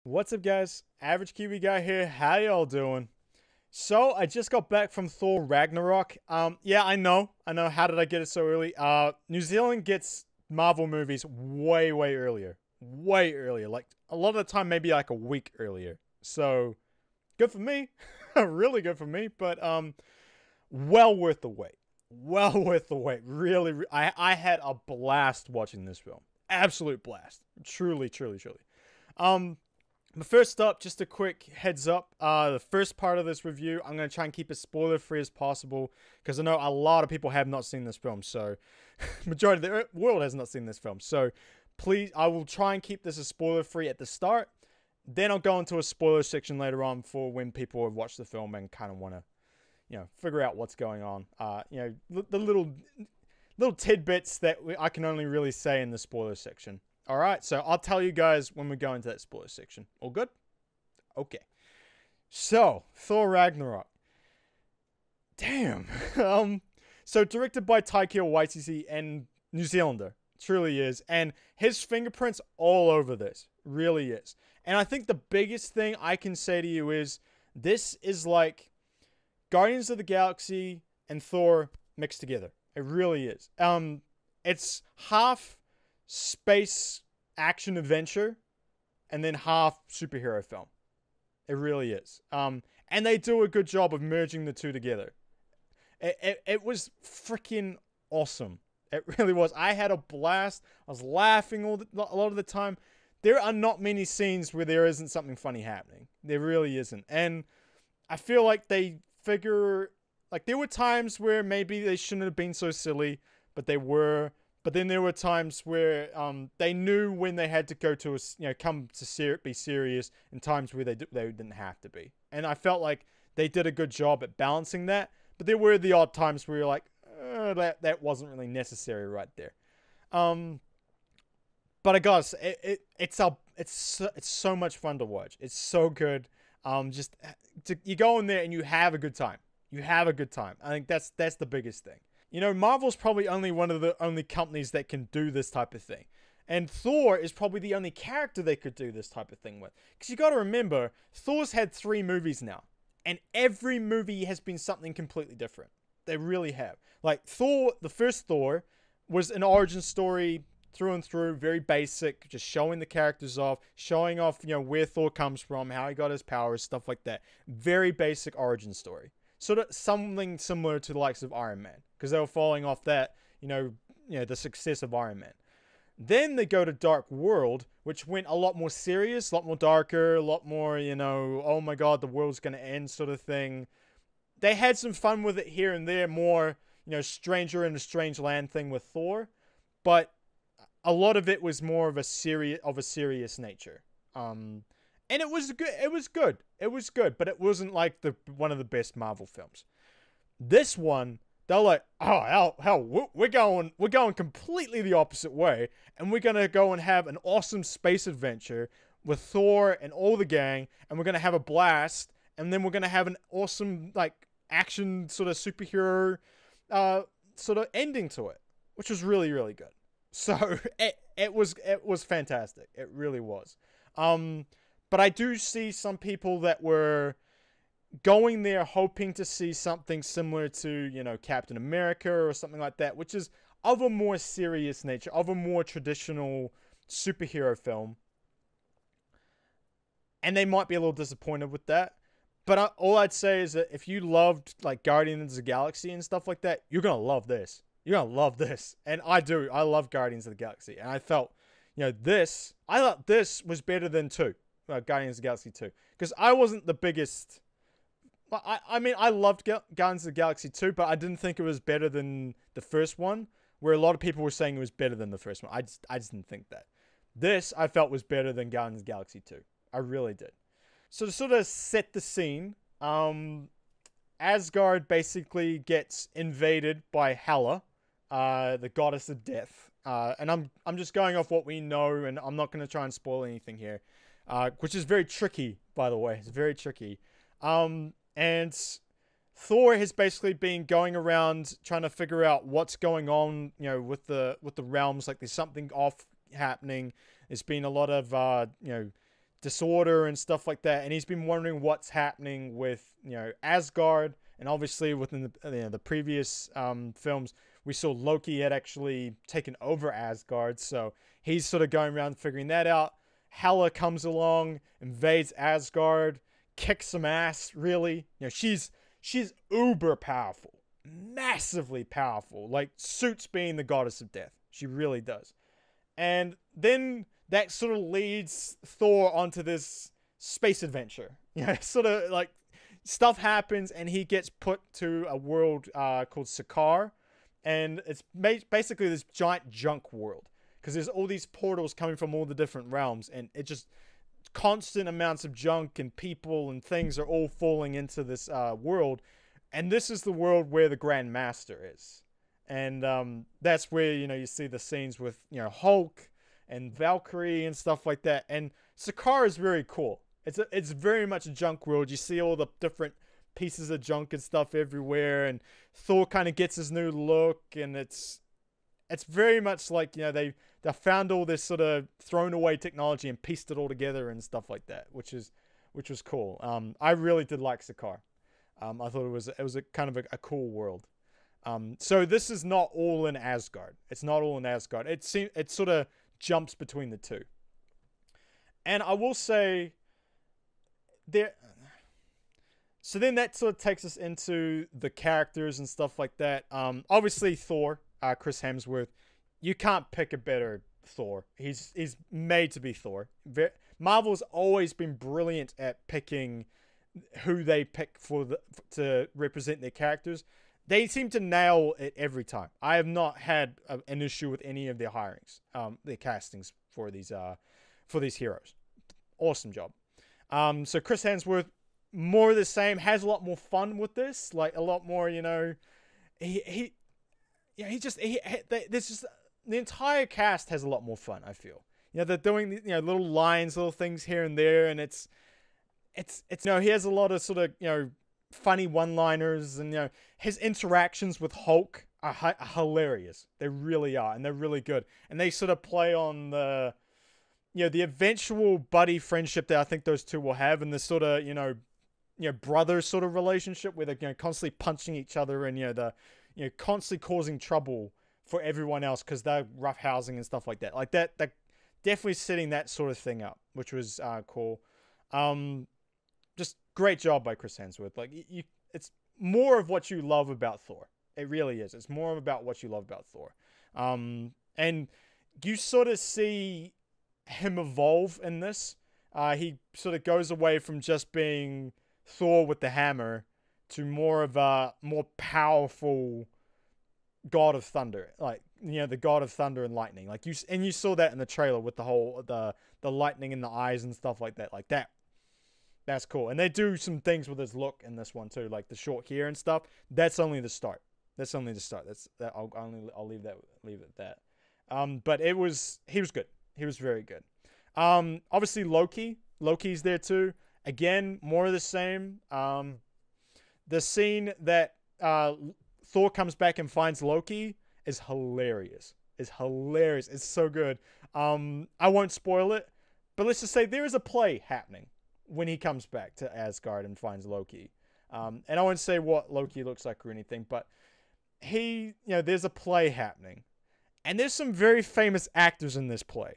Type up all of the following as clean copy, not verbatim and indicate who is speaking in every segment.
Speaker 1: What's up, guys? Average Kiwi Guy here. How y'all doing? So I just got back from Thor Ragnarok. Yeah, I know. How did I get it so early? New Zealand gets Marvel movies way earlier, way earlier. Like a lot of the time, maybe like a week earlier. So good for me, really good for me. But well worth the wait. Well worth the wait. Really, I had a blast watching this film. Absolute blast. Truly. But first up, just a quick heads up. The first part of this review, I'm going to try and keep it spoiler-free as possible, because I know a lot of people have not seen this film, so majority of the world has not seen this film. So please, I will try and keep this as spoiler-free at the start. Then I'll go into a spoiler section later on for when people have watched the film and kind of want to, figure out what's going on. The little tidbits that I can only really say in the spoiler section. Alright, so I'll tell you guys when we go into that spoiler section. All good? Okay. So, Thor Ragnarok. Damn. So directed by Taika Waititi and New Zealander. Truly is. And his fingerprints all over this. Really is. And I think the biggest thing I can say to you is, this is like Guardians of the Galaxy and Thor mixed together. It really is. It's half space action adventure and then half superhero film. It really is. And they do a good job of merging the two together. It was freaking awesome. It really was. I had a blast. I was laughing a lot of the time. There are not many scenes where there isn't something funny happening. There really isn't. And I feel like they figure, like, there were times where maybe they shouldn't have been so silly, but they were. But then there were times where they knew when they had to go to be serious, and times where they didn't have to be. And I felt like they did a good job at balancing that. But there were the odd times where you're like, that wasn't really necessary right there. But I gotta say, it's so much fun to watch. It's so good. You go in there and you have a good time. You have a good time. I think that's the biggest thing. You know, Marvel's probably one of the only companies that can do this type of thing. And Thor is probably the only character they could do this type of thing with. Because you got to remember, Thor's had 3 movies now. And every movie has been something completely different. They really have. Like, Thor, the first Thor, was an origin story through and through, very basic, just showing the characters off, showing off, where Thor comes from, how he got his powers, stuff like that. Very basic origin story. Sort of something similar to the likes of Iron Man, because they were following off that, the success of Iron Man. Then they go to Dark World, which went a lot more serious, a lot more darker, a lot more, oh my god, the world's going to end sort of thing. They had some fun with it here and there, more, stranger in a strange land thing with Thor, but a lot of it was more of a serious nature. And it was good. It was good, but it wasn't like one of the best Marvel films. This one, they're like, oh hell, we're going completely the opposite way, and we're gonna go and have an awesome space adventure with Thor and all the gang, and we're gonna have a blast, and then we're gonna have an awesome action sort of superhero sort of ending to it, which was really good. So it was fantastic. It really was. But I do see some people that were going there hoping to see something similar to, Captain America or something like that, which is of a more serious nature, of a more traditional superhero film. And they might be a little disappointed with that. But all I'd say is that if you loved, Guardians of the Galaxy and stuff like that, you're going to love this. You're going to love this. And I do. I love Guardians of the Galaxy. And I felt, I thought this was better than 2. Guardians of the Galaxy 2. Because I wasn't the biggest... I mean, I loved Guardians of the Galaxy 2, but I didn't think it was better than the first one, where a lot of people were saying it was better than the first one. I just didn't think that. This, I felt, was better than Guardians of the Galaxy 2. I really did. So to sort of set the scene, Asgard basically gets invaded by Hela, the goddess of death. And I'm just going off what we know, and I'm not going to try and spoil anything here. Which is very tricky, by the way. It's very tricky. And Thor has basically been going around trying to figure out what's going on, with the realms. Like, there's something off happening. There's been a lot of, disorder and stuff like that, and he's been wondering what's happening with, you know, Asgard. And obviously within the, you know, the previous films, we saw Loki had actually taken over Asgard, so he's sort of going around figuring that out. Hela comes along, invades Asgard, kicks some ass, really. You know, she's uber powerful, massively powerful, like suits being the goddess of death. She really does. And then that sort of leads Thor onto this space adventure. You know, sort of like stuff happens and he gets put to a world called Sakaar. And it's basically this giant junk world. Because there's all these portals coming from all the different realms. And it just, constant amounts of junk and people and things are all falling into this world. And this is the world where the Grand Master is. And that's where, you know, you see the scenes with, you know, Hulk and Valkyrie and stuff like that. And Sakaar is very cool. It's very much a junk world. You see all the different pieces of junk and stuff everywhere. And Thor kind of gets his new look. And it's very much like, you know, they found all this sort of thrown away technology and pieced it all together and stuff like that, which was cool. I really did like Sakaar. I thought it was a kind of a cool world. So this is not all in Asgard. It's not all in Asgard. It sort of jumps between the two. And I will say so then that sort of takes us into the characters and stuff like that. Obviously Thor, Chris Hemsworth, you can't pick a better Thor. He's made to be Thor. Marvel's always been brilliant at picking who they pick to represent their characters. They seem to nail it every time. I have not had an issue with any of their hirings, their castings for these heroes. Awesome job. So Chris Hemsworth, more of the same, has a lot more fun with this, like a lot more, you know, there's just the entire cast has a lot more fun, I feel. You know, they're doing, you know, little lines, little things here and there, and it's you know, he has a lot of sort of, you know, funny one-liners, and, you know, his interactions with Hulk are hilarious. They really are, and they're really good. And they sort of play on the, you know, the eventual buddy friendship that I think those two will have, and the sort of, you know, brother sort of relationship where they're, you know, constantly punching each other, and, you know, constantly causing trouble for everyone else because they're roughhousing and stuff like that. Like that definitely setting that sort of thing up, which was cool. Just great job by Chris Hemsworth. Like, it's more of what you love about Thor. It really is. It's more about what you love about Thor. And you sort of see him evolve in this. He sort of goes away from just being Thor with the hammer to more of a more powerful God of Thunder. Like, you know, the God of Thunder and Lightning. Like, you saw that in the trailer with the whole the lightning in the eyes and stuff like that. Like that. That's cool. And they do some things with his look in this one too, like the short hair and stuff. That's only the start. I'll leave it at that. But he was good. He was very good. Obviously Loki's there too. Again, more of the same. The scene that Thor comes back and finds Loki is hilarious. It's so good. I won't spoil it, but let's just say there is a play happening when he comes back to Asgard and finds Loki. And I won't say what Loki looks like or anything, but there's a play happening. And there's some very famous actors in this play.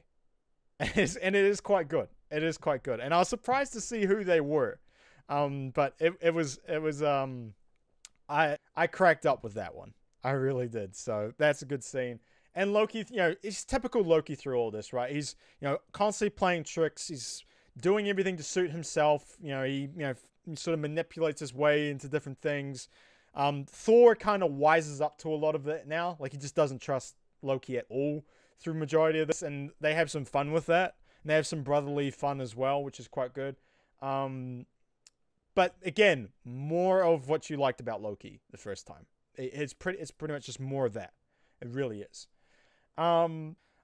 Speaker 1: And it is quite good. It is quite good. And I was surprised to see who they were. But it was I cracked up with that one. I really did. So that's a good scene. And Loki, it's typical Loki through all this, right? He's, constantly playing tricks. He's doing everything to suit himself. He sort of manipulates his way into different things. Thor kind of wises up to a lot of it now. Like, he just doesn't trust Loki at all through majority of this, and they have some fun with that. And they have some brotherly fun as well, which is quite good. But again, more of what you liked about Loki the first time. It's pretty much just more of that. It really is.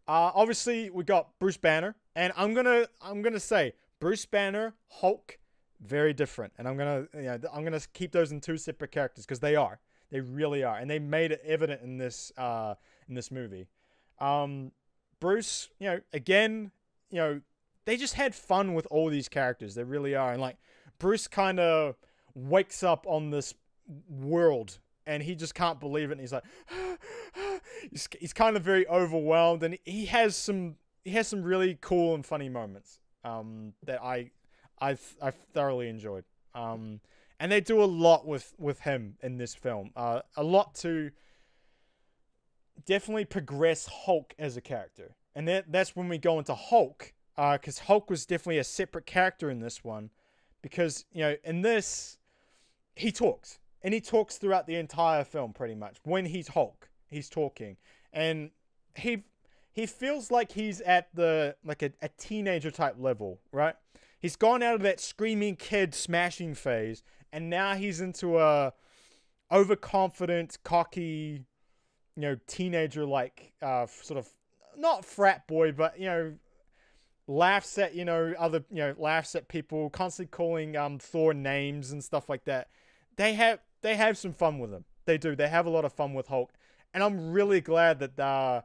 Speaker 1: Obviously we got Bruce Banner, and I'm gonna say Bruce Banner, Hulk, very different, and I'm gonna keep those in two separate characters because they really are, and they made it evident in this movie. Bruce, again, they just had fun with all these characters. They really are. And like Bruce kind of wakes up on this world and he just can't believe it. And he's like, he's kind of very overwhelmed, and he has some really cool and funny moments that I thoroughly enjoyed. And they do a lot with him in this film. A lot to definitely progress Hulk as a character. And that's when we go into Hulk, because Hulk was definitely a separate character in this one, because, you know, in this, he talks. And he talks throughout the entire film, pretty much. When he's Hulk, he's talking. And he feels like he's at a teenager type level, right? He's gone out of that screaming kid smashing phase, and now he's into a overconfident, cocky, you know, teenager like sort of not frat boy, but, you know, laughs at, laughs at people, constantly calling Thor names and stuff like that. They have some fun with him. They do. They have a lot of fun with Hulk, and I'm really glad that they're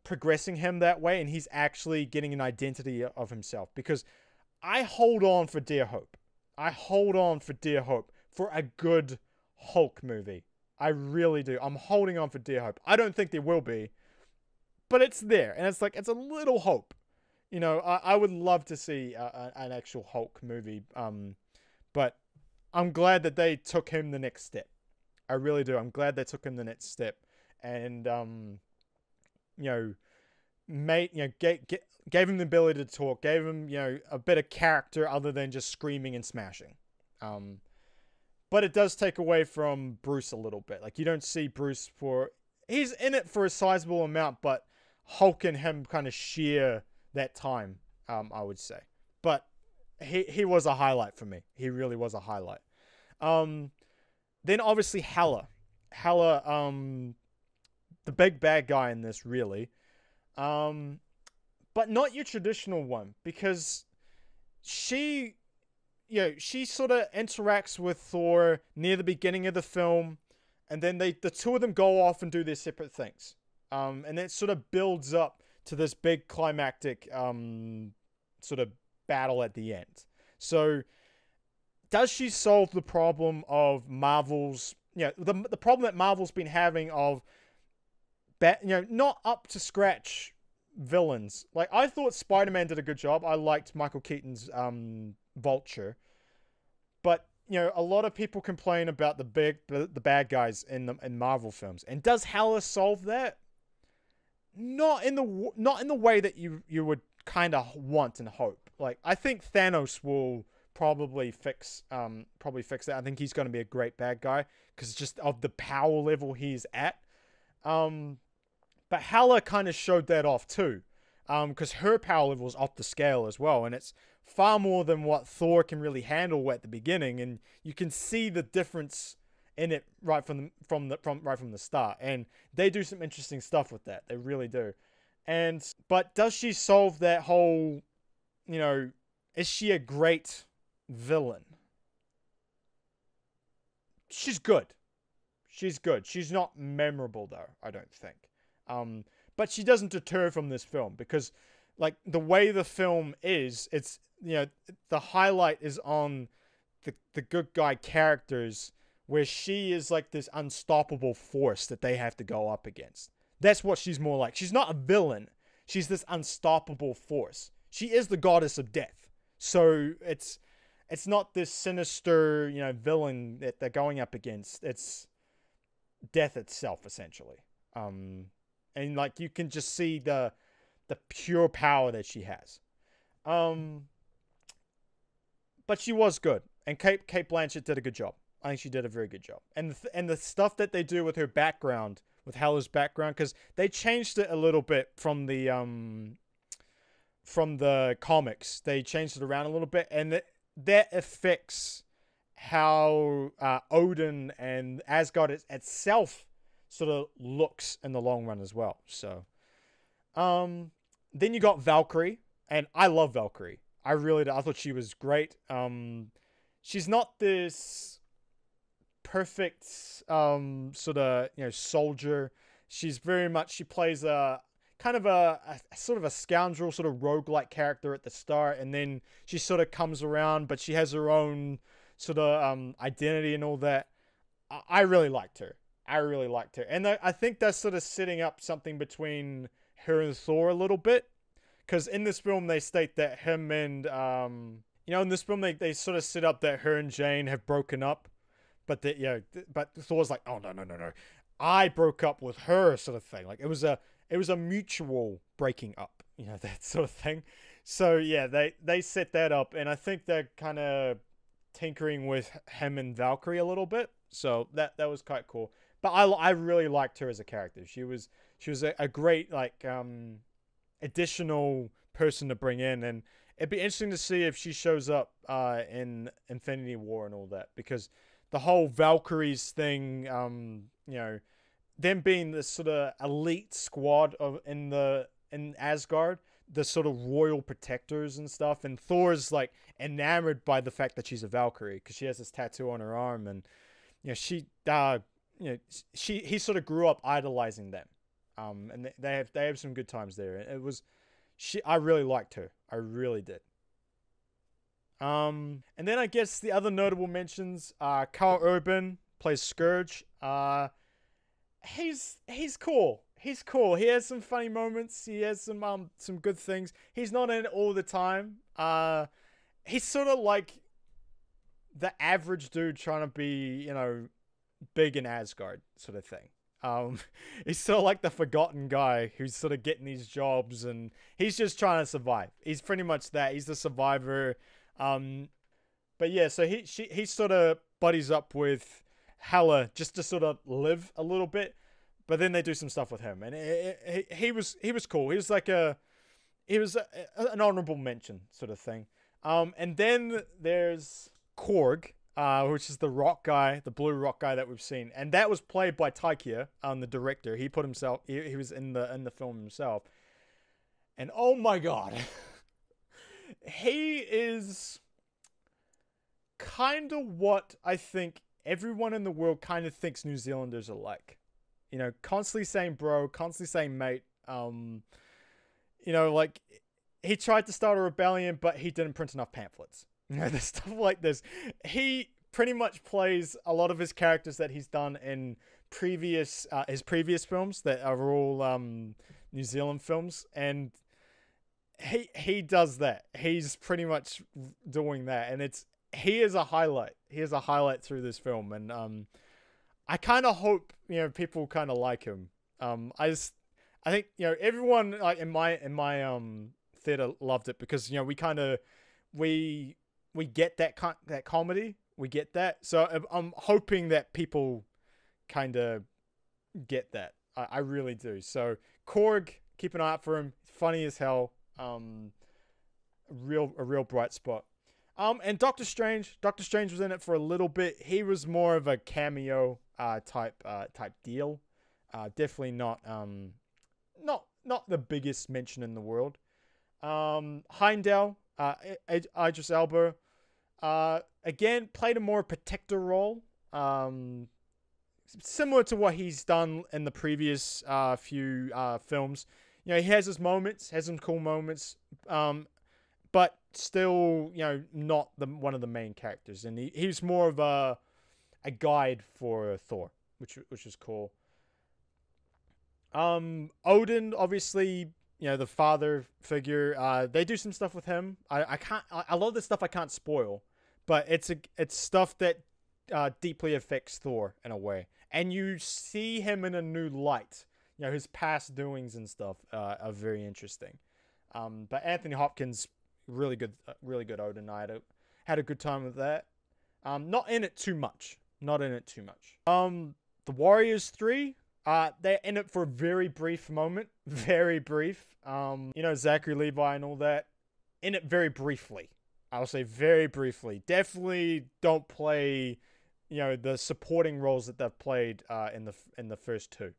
Speaker 1: progressing him that way, and he's actually getting an identity of himself, because I hold on for dear hope. I hold on for dear hope for a good Hulk movie. I really do. I'm holding on for dear hope. I don't think there will be, but it's there, and it's like, it's a little hope. You know, I would love to see an actual Hulk movie, but I'm glad that they took him the next step. I really do. I'm glad they took him the next step, and gave him the ability to talk, gave him, you know, a bit of character other than just screaming and smashing. But it does take away from Bruce a little bit. Like, you don't see Bruce he's in it for a sizable amount, but Hulk and him kind of share that time, I would say. But he was a highlight for me. He really was a highlight. Then obviously Hela, the big bad guy in this, really. But not your traditional one, because she sort of interacts with Thor near the beginning of the film, and then the two of them go off and do their separate things. And it sort of builds up to this big climactic sort of battle at the end. So does she solve the problem of Marvel's, the problem that Marvel's been having of not up to scratch villains? Like, I thought Spider-Man did a good job. I liked Michael Keaton's Vulture, but a lot of people complain about the bad guys in Marvel films. And does Hela solve that? Not in the way that you would kind of want and hope. Like, I think Thanos will probably fix that. I think he's going to be a great bad guy because just of the power level he's at. But Hela kind of showed that off too, because her power level is off the scale as well, and it's far more than what Thor can really handle at the beginning, and you can see the difference in it right from the start. And they do some interesting stuff with that. They really do. But does she solve that whole, is she a great villain? She's good. She's good. She's not memorable though, I don't think. But she doesn't deter from this film, because like the way the film is, it's, the highlight is on the good guy characters, where she is like this unstoppable force that they have to go up against. That's what she's more like. She's not a villain. She's this unstoppable force. She is the goddess of death. So it's not this sinister, villain that they're going up against. It's death itself, essentially. And like, you can just see the pure power that she has. But she was good, and Kate Blanchett did a good job. I think she did a very good job. And the stuff that they do with her background, with Hela's background, because they changed it a little bit from the comics. They changed it around a little bit, and that affects how Odin and Asgard itself sort of looks in the long run as well. So, then you got Valkyrie, and I love Valkyrie. I really do. I thought she was great. She's not this perfect sort of soldier. She's very much, she plays a kind of a sort of a scoundrel, sort of roguelike character at the start, and then she sort of comes around, but she has her own sort of identity and all that. I really liked her. I really liked her, and I think that's sort of setting up something between her and Thor a little bit, because in this film they state that him and in this film they sort of set up that her and Jane have broken up, but that but Thor's like, oh no, I broke up with her, sort of thing. Like it was a mutual breaking up, that sort of thing. So yeah, they set that up, and I think they're kind of tinkering with him and Valkyrie a little bit. So that was quite cool. But I really liked her as a character. She was a great additional person to bring in, and it'd be interesting to see if she shows up in Infinity War and all that, because the whole Valkyries thing, them being this sort of elite squad in Asgard, the sort of royal protectors and stuff, and Thor's like enamored by the fact that she's a Valkyrie because she has this tattoo on her arm, and he sort of grew up idolizing them, and they have some good times there. I really liked her, I really did. And then I guess the other notable mentions, Carl Urban plays Scourge. He's cool. He's cool. He has some funny moments. He has some good things. He's not in it all the time. He's sort of like the average dude trying to be, big in Asgard sort of thing. He's sort of like the forgotten guy who's sort of getting these jobs, and he's just trying to survive. He's pretty much that. He's the survivor. But yeah, so he sort of buddies up with Hela just to sort of live a little bit, but then they do some stuff with him, and he was cool. He was like an honorable mention sort of thing. And then there's Korg, which is the rock guy, the blue rock guy that we've seen, and that was played by Taika, the director. He put himself, he was in the film himself, and oh my god, he is kind of what I think everyone in the world kind of thinks New Zealanders are like. Constantly saying bro, constantly saying mate. Like he tried to start a rebellion, but he didn't print enough pamphlets. There's stuff like this. He pretty much plays a lot of his characters that he's done in his previous films that are all New Zealand films, and he does that. He's pretty much doing that, and he is a highlight. He is a highlight through this film, and I kind of hope people kind of like him. I think everyone like in my theater loved it because we get that comedy, we get that. So I'm hoping that people kind of get that. I really do. So Korg, keep an eye out for him. Funny as hell. A real bright spot. And Doctor Strange was in it for a little bit. He was more of a cameo type deal. Definitely not the biggest mention in the world. Heimdall, Idris Elba, again played a more protector role. Similar to what he's done in the previous few films. He has his moments, has some cool moments, but still, not one of the main characters, and he's more of a guide for Thor, which is cool. Odin, obviously, the father figure. They do some stuff with him. A lot of this stuff I can't spoil, but it's stuff that deeply affects Thor in a way, and you see him in a new light. His past doings and stuff are very interesting. But Anthony Hopkins, really good Odin. I had a good time with that. Not in it too much. The Warriors 3, they're in it for a very brief moment. Very brief. Zachary Levi and all that. In it very briefly. I'll say very briefly. Definitely don't play, the supporting roles that they've played in the first two.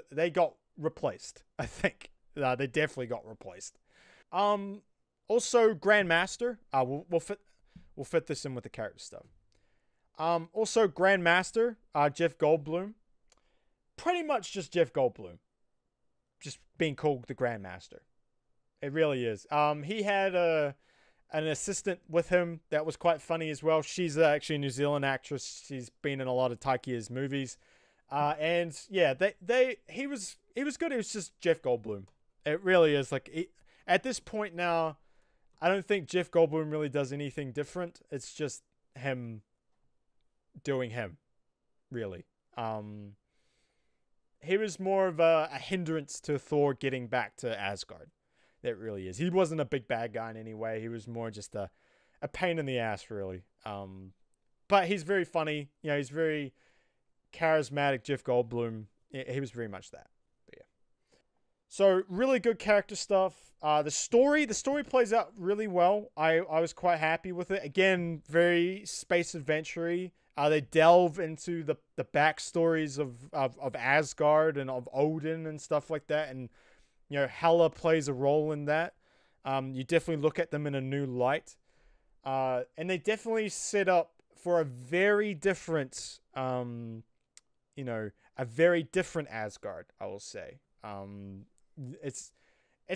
Speaker 1: They got replaced, I think. They definitely got replaced. Also, Grandmaster. We'll fit this in with the character stuff. Also, Grandmaster, Jeff Goldblum. Pretty much just Jeff Goldblum. just being called the Grandmaster. It really is. He had an assistant with him that was quite funny as well. She's actually a New Zealand actress. She's been in a lot of Taikia's movies. And yeah, he was good. It was just Jeff Goldblum. It really is. Like, at this point now, I don't think Jeff Goldblum really does anything different. It's just him doing him, really. He was more of a hindrance to Thor getting back to Asgard. That really is. He wasn't a big bad guy in any way. He was more just a pain in the ass, really. But he's very funny. You know, he's very charismatic. Jeff Goldblum. He was very much that. But yeah. So really good character stuff. The story plays out really well. I was quite happy with it. Again, very space adventure-y. They delve into the backstories of Asgard and of Odin and stuff like that, and you know, Hela plays a role in that. You definitely look at them in a new light. And they definitely set up for a very different, you know, a very different Asgard, I will say. It's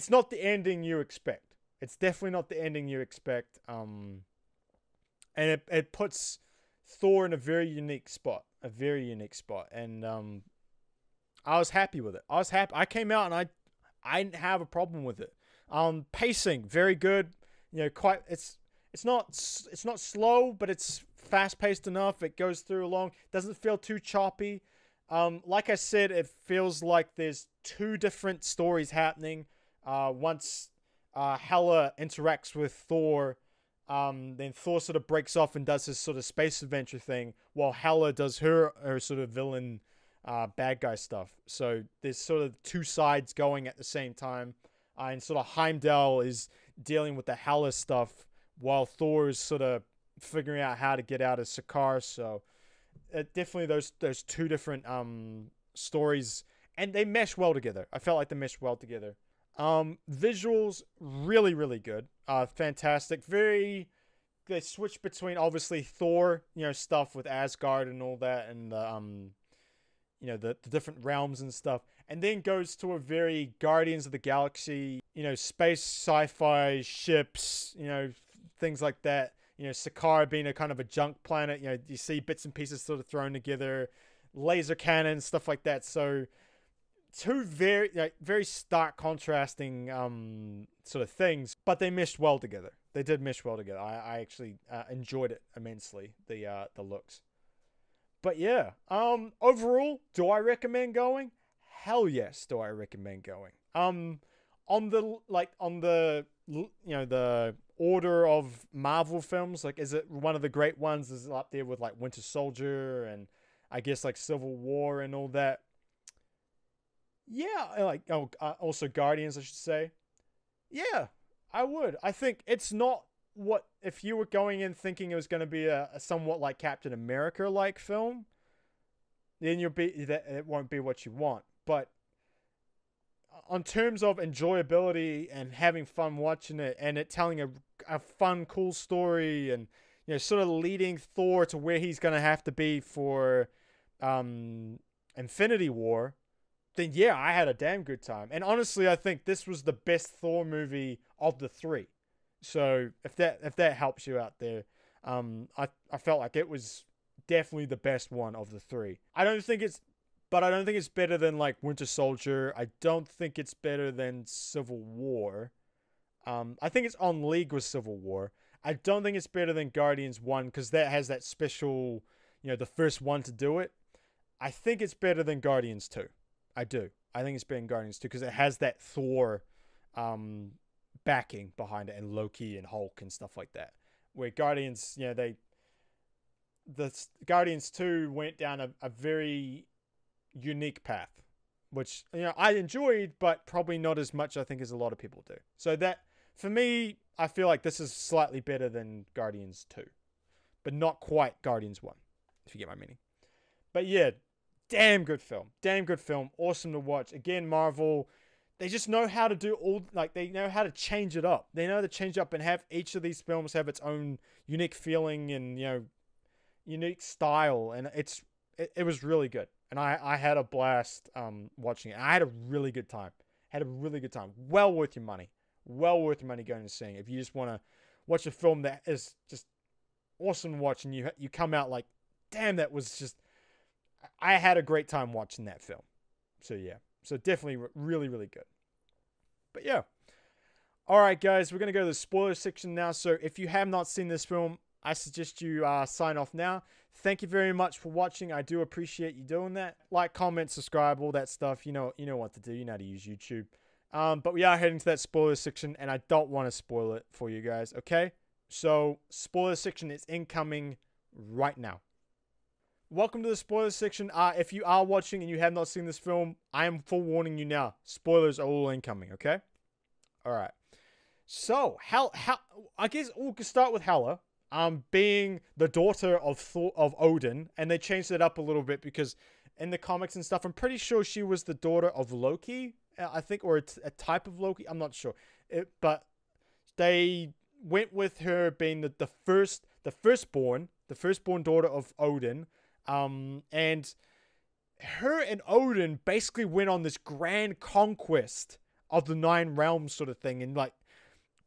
Speaker 1: not the ending you expect. It's definitely not the ending you expect. And it puts Thor in a very unique spot. And I was happy with it. I came out and I didn't have a problem with it. Pacing, very good. You know, it's not slow, but it's fast paced enough. It goes through along. Doesn't feel too choppy. Like I said, it feels like there's two different stories happening. Once Hela interacts with Thor, then Thor sort of breaks off and does his sort of space adventure thing, while Hela does her sort of villain bad guy stuff. So there's sort of two sides going at the same time. And sort of Heimdall is dealing with the Hela stuff while Thor is sort of figuring out how to get out of Sakaar. So definitely those two different stories, and they mesh well together. I felt like they meshed well together. Visuals, really, really good. Fantastic. They switch between obviously Thor, you know, stuff with Asgard and all that, and you know, the different realms and stuff, and then goes to a very Guardians of the Galaxy, you know, space sci-fi ships, you know, things like that. You know, Sakaar being a kind of a junk planet. You know, you see bits and pieces sort of thrown together, laser cannons, stuff like that. So two very stark contrasting sort of things, but they meshed well together. They did mesh well together. I actually enjoyed it immensely, the looks. But yeah, overall, do I recommend going? Hell yes, do I recommend going. On the you know, the order of Marvel films, like, is it one of the great ones? Is it up there with like Winter Soldier and I guess like Civil War and all that? Yeah, like also Guardians, I should say. Yeah, I would. I think it's not what if you were going in thinking it was going to be a somewhat like Captain America like film, then it won't be what you want. But on terms of enjoyability and having fun watching it, and it telling a fun, cool story, and you know, sort of leading Thor to where he's going to have to be for Infinity War, then yeah, I had a damn good time. And honestly, I think this was the best Thor movie of the three. So if that helps you out there, I felt like it was definitely the best one of the three. I don't think it's better than like Winter Soldier. I don't think it's better than Civil War. I think it's on league with Civil War. I don't think it's better than Guardians 1 because that has that special, you know, the first one to do it. I think it's better than Guardians 2. I do. I think it's better than Guardians 2 because it has that Thor backing behind it, and Loki and Hulk and stuff like that. Where Guardians, you know, the Guardians 2 went down a very unique path, which, you know, I enjoyed, but probably not as much, I think, as a lot of people do. So that, for me, I feel like this is slightly better than Guardians 2, but not quite Guardians 1, if you get my meaning. But yeah, damn good film. Awesome to watch. Again, Marvel, they just know how to do they know how to change it up. They know how to change up and have each of these films have its own unique feeling and, you know, unique style. And it was really good. And I had a blast watching it. I had a really good time. Had a really good time. Well worth your money. Well worth your money going and seeing. If you just want to watch a film that is just awesome to watch, and you come out like, damn, that was just, I had a great time watching that film. So yeah, so definitely really, really good. But yeah. All right, guys, we're going to go to the spoiler section now. So if you have not seen this film, I suggest you sign off now. Thank you very much for watching. I do appreciate you doing that. Like, comment, subscribe, all that stuff. You know what to do. You know how to use YouTube. But we are heading to that spoiler section, and I don't want to spoil it for you guys, okay? So, spoiler section is incoming right now. Welcome to the spoiler section. If you are watching and you have not seen this film, I am forewarning you now. Spoilers are all incoming, okay? All right. So, I guess we could start with Hela, being the daughter of Odin, and they changed it up a little bit because in the comics and stuff, I'm pretty sure she was the daughter of Loki, I think, or a type of Loki. I'm not sure, but they went with her being the firstborn daughter of Odin, and her and Odin basically went on this grand conquest of the 9 realms sort of thing, and like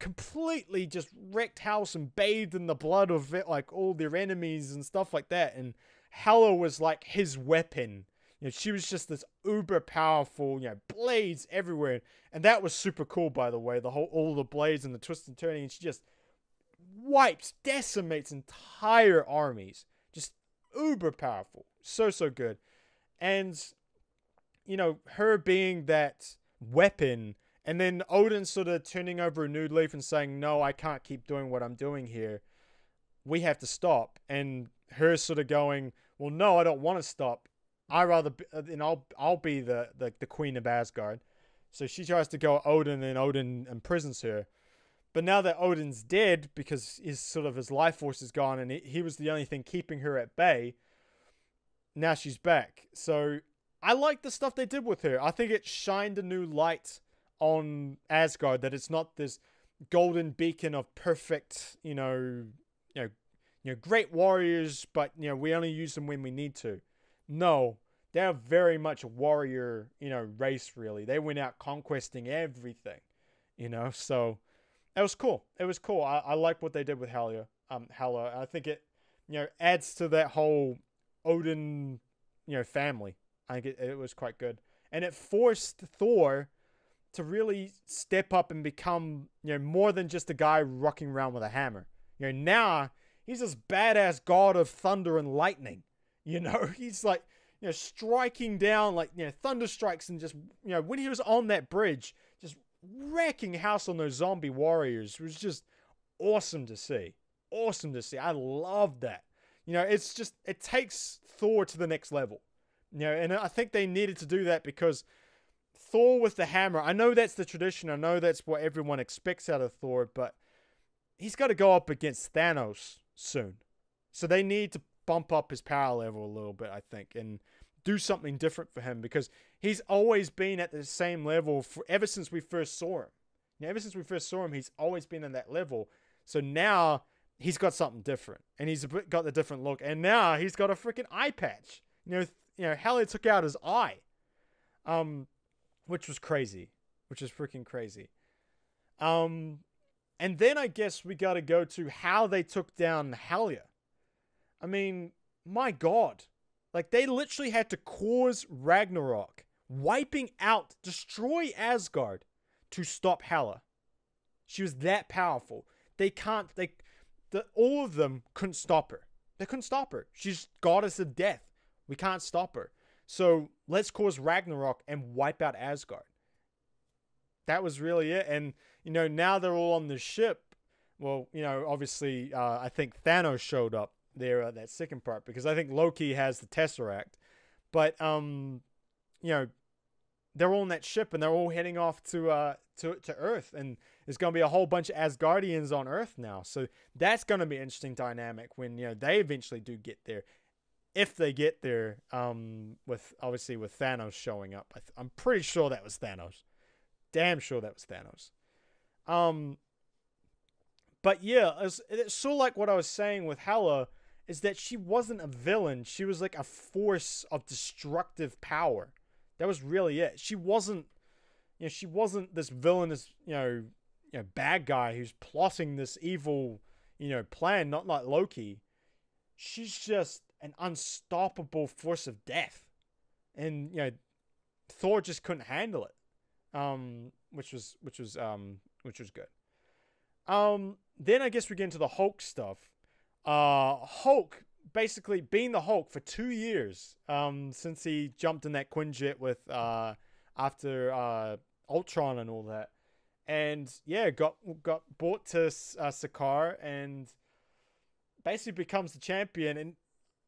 Speaker 1: completely just wrecked house and bathed in the blood of it, like all their enemies and stuff like that. And Hela was like his weapon. She was just this uber powerful, blades everywhere, and that was super cool, by the way. All the blades and the twist and turning, and she just decimates entire armies. Just uber powerful, so good. And her being that weapon. And then Odin sort of turning over a new leaf and saying, no, I can't keep doing what I'm doing here. We have to stop. And her sort of going, well, no, I don't want to stop. I'll be the queen of Asgard. So she tries to go at Odin, and Odin imprisons her. But now that Odin's dead, because his life force is gone, and he was the only thing keeping her at bay, now she's back. So I like the stuff they did with her. I think it shined a new light on Asgard, that it's not this golden beacon of perfect, great warriors, but we only use them when we need to. No, they're very much a warrior, race, really. They went out conquesting everything, so it was cool. It was cool. I like what they did with Hela. I think it, adds to that whole Odin, family. I think it was quite good. And it forced Thor to really step up and become, more than just a guy rocking around with a hammer. Now he's this badass god of thunder and lightning. He's like, striking down like, thunder strikes, and just, when he was on that bridge, just wrecking house on those zombie warriors, was just awesome to see. Awesome to see. I love that. It takes Thor to the next level. And I think they needed to do that because Thor with the hammer, I know that's the tradition. I know that's what everyone expects out of Thor, but he's got to go up against Thanos soon. So they need to bump up his power level a little bit, I think, and do something different for him, because he's always been at the same level ever since we first saw him. Ever since we first saw him, he's always been at that level. So now he's got something different, and he's got the different look, and now he's got a freaking eye patch. Hela took out his eye. Which was crazy. Which is freaking crazy. And then I guess we got to go to how they took down Hela. I mean, my God. Like, they literally had to cause Ragnarok, wiping out, destroy Asgard to stop Hela. She was that powerful. All of them couldn't stop her. They couldn't stop her. She's goddess of death. We can't stop her. So let's cause Ragnarok and wipe out Asgard. That was really it. And, now they're all on the ship. Well, obviously, I think Thanos showed up there at that second part, because I think Loki has the Tesseract. But, they're all on that ship, and they're all heading off to Earth. And there's going to be a whole bunch of Asgardians on Earth now. So that's going to be an interesting dynamic when, they eventually do get there. If they get there, with Thanos showing up. I'm pretty sure that was Thanos. Damn sure that was Thanos. But yeah, it's sort of like what I was saying with Hela, is that she wasn't a villain. She was like a force of destructive power. That was really it. She wasn't, she wasn't this villainous, bad guy who's plotting this evil, plan, not like Loki. She's just an unstoppable force of death. And, Thor just couldn't handle it. Which was good. Then I guess we get into the Hulk stuff. Hulk basically being the Hulk for 2 years, since he jumped in that Quinjet with, after, Ultron and all that. And yeah, got brought to Sakaar and basically becomes the champion. And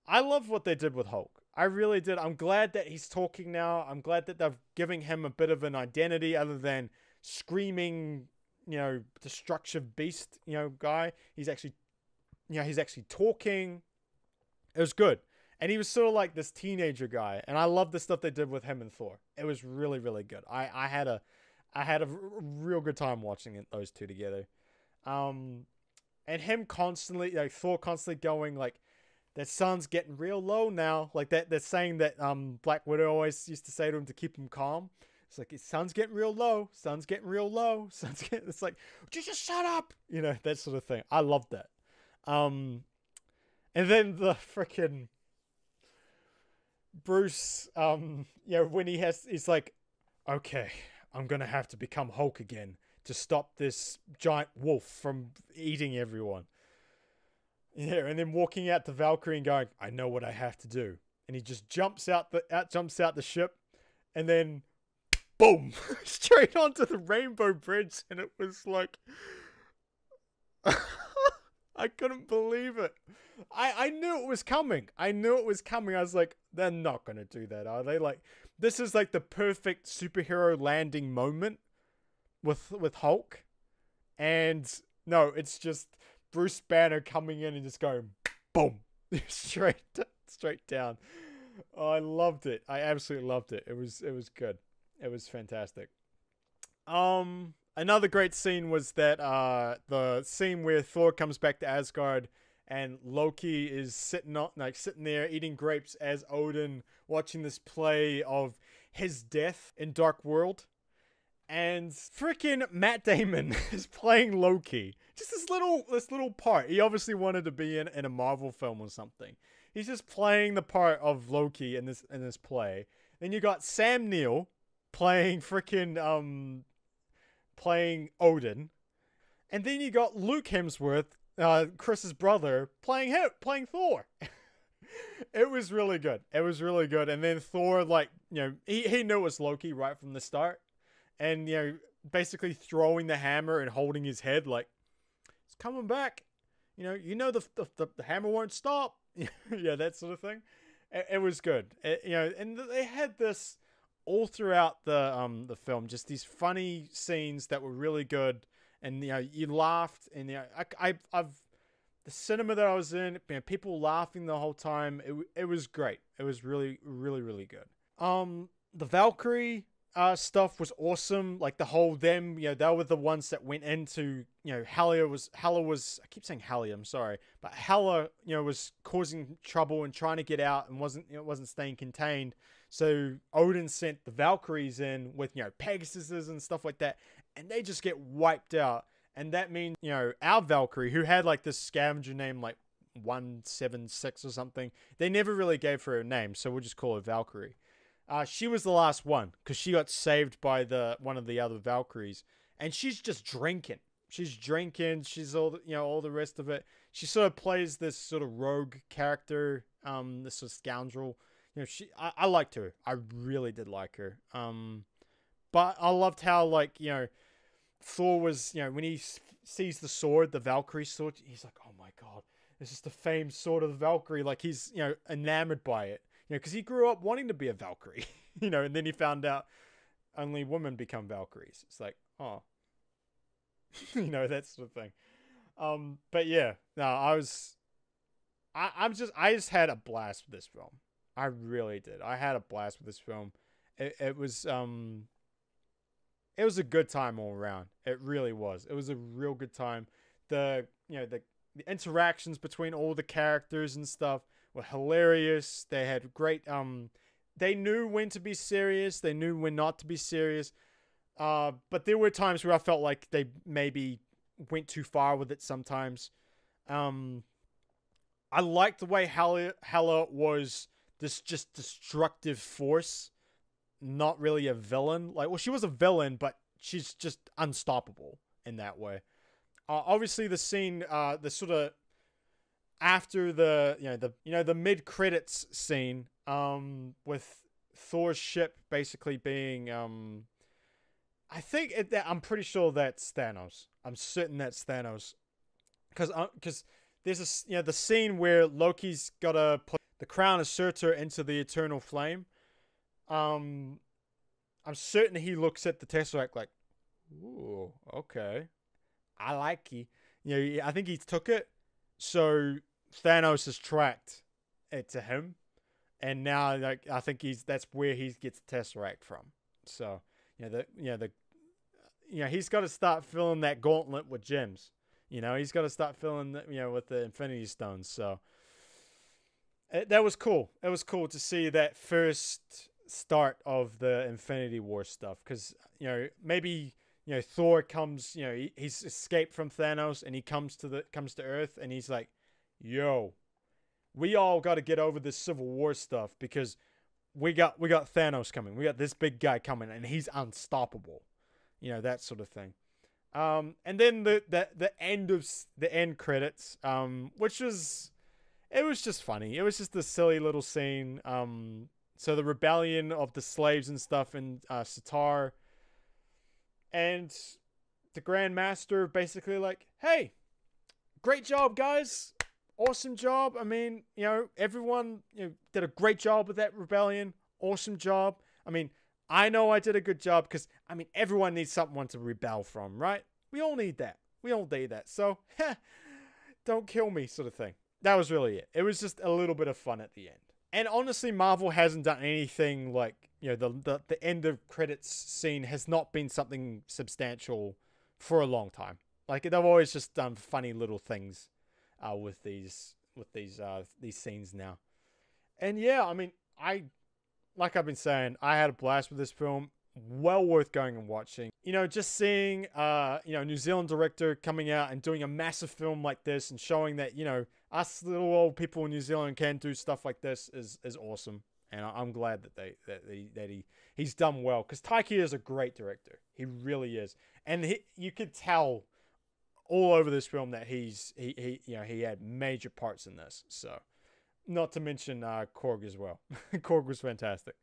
Speaker 1: I love what they did with Hulk. I really did. I'm glad that he's talking now. I'm glad that they're giving him a bit of an identity other than screaming, destructive beast, guy. He's actually talking. It was good. And he was sort of like this teenager guy. And I love the stuff they did with him and Thor. It was really, really good. I had a real good time watching those two together. And him constantly, Thor constantly going like, that sun's getting real low now. Like that, they're saying that Black Widow always used to say to him to keep him calm. It's like, sun's getting real low. Sun's getting real low. It's like, just shut up. That sort of thing. I loved that. And then the freaking Bruce, when he's like, okay, I'm going to have to become Hulk again to stop this giant wolf from eating everyone. Yeah, and then walking out to Valkyrie and going, I know what I have to do. And he just jumps out the ship, and then boom, straight onto the Rainbow Bridge. And it was like, I couldn't believe it. I knew it was coming. I was like, they're not going to do that, are they? Like, this is like the perfect superhero landing moment with Hulk. And no, it's just Bruce Banner coming in and just going boom, straight down. Oh, I loved it. I absolutely loved it. It was good. It was fantastic. Another great scene was that the scene where Thor comes back to Asgard and Loki is sitting there eating grapes as Odin, watching this play of his death in Dark World. And freaking Matt Damon is playing Loki. Just this little part. He obviously wanted to be in a Marvel film or something. He's just playing the part of Loki in this play. Then you got Sam Neill playing freaking playing Odin. And then you got Luke Hemsworth, Chris's brother, playing Thor. It was really good. And then Thor, he knew it was Loki right from the start. And, basically throwing the hammer and holding his head like, it's coming back. The hammer won't stop. Yeah, that sort of thing. It was good. And they had this all throughout the film, just these funny scenes that were really good. And, you laughed. And, I've the cinema that I was in, people laughing the whole time. It was great. It was really, really, really good. The Valkyrie stuff was awesome. Like the whole them, they were the ones that went into, Hela was, I keep saying Hela, I'm sorry, but Hela, was causing trouble and trying to get out and wasn't staying contained. So Odin sent the Valkyries in with, Pegasuses and stuff like that, and they just get wiped out. And that means, our Valkyrie, who had like this scavenger name, like 176 or something, they never really gave her a name, so we'll just call her Valkyrie. She was the last one because she got saved by one of the other Valkyries, and she's just drinking. She's all all the rest of it. She sort of plays this sort of rogue character, this sort of scoundrel. I liked her. I really did like her. But I loved how Thor was, when he sees the sword, the Valkyrie sword, he's like, oh my god, this is the famed sword of the Valkyrie. Like he's enamored by it. Because he grew up wanting to be a Valkyrie, and then he found out only women become Valkyries. It's like, oh, that sort of thing. But yeah, no, I just had a blast with this film. I really did. I had a blast with this film. It was a good time all around. It really was. It was a real good time. The interactions between all the characters and stuff were hilarious. They had great, they knew when to be serious. They knew when not to be serious. But there were times where I felt like they maybe went too far with it sometimes. I liked the way Hela was this just destructive force, not really a villain. Like, well, she was a villain, but she's just unstoppable in that way. Obviously, the scene, the sort of after the mid credits scene, with Thor's ship basically being, I think I'm pretty sure that's Thanos. I'm certain that's Thanos, because there's the scene where Loki's gotta put the crown of Surtur into the eternal flame. I'm certain he looks at the Tesseract like, ooh, okay, I like you. I think he took it. So Thanos has tracked it to him, and now like I think that's where he gets the Tesseract from. So he's got to start filling that gauntlet with gems. He's got to start filling with the Infinity Stones. So that was cool. It was cool to see that first start of the Infinity War stuff, because maybe Thor comes, he's escaped from Thanos and he comes to Earth, and he's like, yo, we all got to get over this Civil War stuff, because we got Thanos coming. We got this big guy coming, and he's unstoppable. That sort of thing. And then the end credits, which was, it was just funny. It was just a silly little scene. So the rebellion of the slaves and stuff in Sitar, and the Grand Master basically like, hey, great job, guys. Awesome job. I mean, everyone did a great job with that rebellion. Awesome job. I mean, I know I did a good job, because, I mean, everyone needs someone to rebel from, right? We all need that. So, don't kill me, sort of thing. That was really it. It was just a little bit of fun at the end. And honestly, Marvel hasn't done anything like, the end of credits scene has not been something substantial for a long time. Like, they've always just done funny little things with these scenes now. And yeah, I mean, like I've been saying, I had a blast with this film. Well worth going and watching. Just seeing New Zealand director coming out and doing a massive film like this, and showing that us little old people in New Zealand can do stuff like this is awesome. And I'm glad that he's done well, because Taiki is a great director. He really is, and you could tell all over this film that he had major parts in this. So, not to mention Korg as well. Korg was fantastic.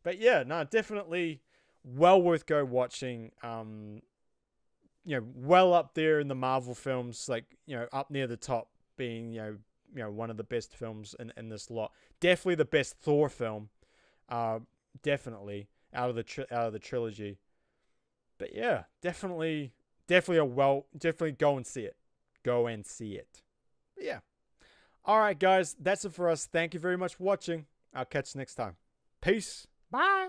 Speaker 1: But yeah, no, definitely well worth go watching. Well up there in the Marvel films, like up near the top, being one of the best films in this lot. Definitely the best Thor film. Definitely out of the trilogy. But yeah, definitely go and see it. Go and see it. But yeah. All right, guys, that's it for us. Thank you very much for watching. I'll catch you next time. Peace. Bye.